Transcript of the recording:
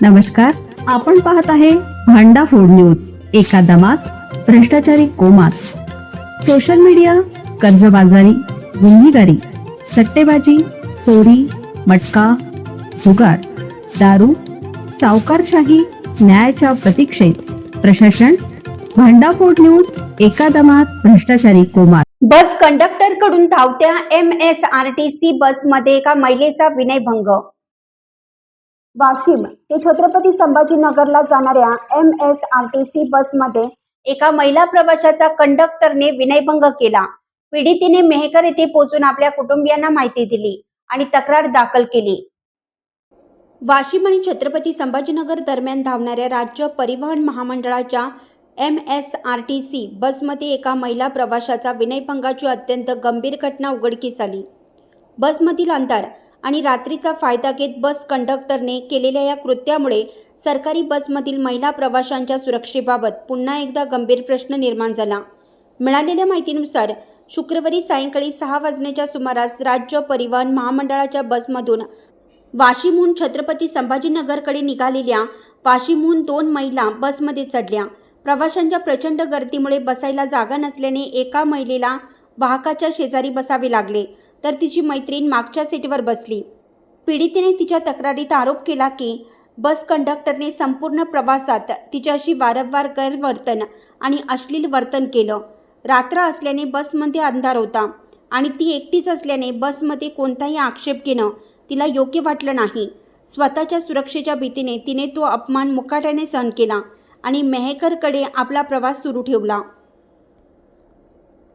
नमस्कार, आपण पाहत आहे भांडा फूड न्यूज. एका दमात भ्रष्टाचारी कोमात. सोशल मीडिया, कर्जबाजारी, गुन्हेगारी, सट्टेबाजी, चोरी, मटका, जुगार, दारू, सावकारशाही, न्यायाच्या प्रतीक्षेत प्रशासन. भांडा फूड न्यूज. एका दमात भ्रष्टाचारी कोमात. बस कंडक्टर कडून धावत्या MSRTC बसमध्ये एका महिलेचा विनयभंग. वाशिम ते छत्रपती संभाजीनगरला जाणाऱ्या MSRTC बसमध्ये एका महिला प्रवाशाचा कंडक्टरने विनयभंग केला. पीडितेने मेहकर येथे पोहोचून आपल्या कुटुंबियांना माहिती दिली आणि तक्रार दाखल केली. वाशिम आणि छत्रपती संभाजीनगर दरम्यान धावणाऱ्या राज्य परिवहन महामंडळाच्या MSRTC बसमध्ये एका महिला प्रवाशाचा विनयभंगाची अत्यंत गंभीर घटना उघडकीस आली. बसमधील अंधार आणि रात्रीचा फायदा घेत बस कंडक्टरने केलेल्या या कृत्यामुळे सरकारी बसमधील महिला प्रवाशांच्या सुरक्षेबाबत पुन्हा एकदा गंभीर प्रश्न निर्माण झाला. मिळालेल्या माहितीनुसार शुक्रवारी सायंकाळी 6 वाजण्याच्या सुमारास राज्य परिवहन महामंडळाच्या बसमधून वाशिमहून छत्रपती संभाजीनगरकडे निघालेल्या वाशिमहून 2 महिला बसमध्ये चढल्या. प्रवाशांच्या प्रचंड गर्दीमुळे बसायला जागा नसल्याने एका महिलेला वाहकाच्या शेजारी बसावे लागले, तर तिची मैत्रीण मागच्या सीटवर बसली. पीडितेने तिच्या तक्रारीत आरोप केला की बस कंडक्टरने संपूर्ण प्रवासात तिच्याशी वारंवार गैरवर्तन आणि अश्लील वर्तन केलं. रात्र असल्याने बसमध्ये अंधार होता आणि ती एकटीच असल्याने बसमध्ये कोणताही आक्षेप घेणं तिला योग्य वाटलं नाही. स्वतःच्या सुरक्षेच्या भीतीने तिने तो अपमान मुकाट्याने सहन केला आणि मेहकरकडे आपला प्रवास सुरू ठेवला.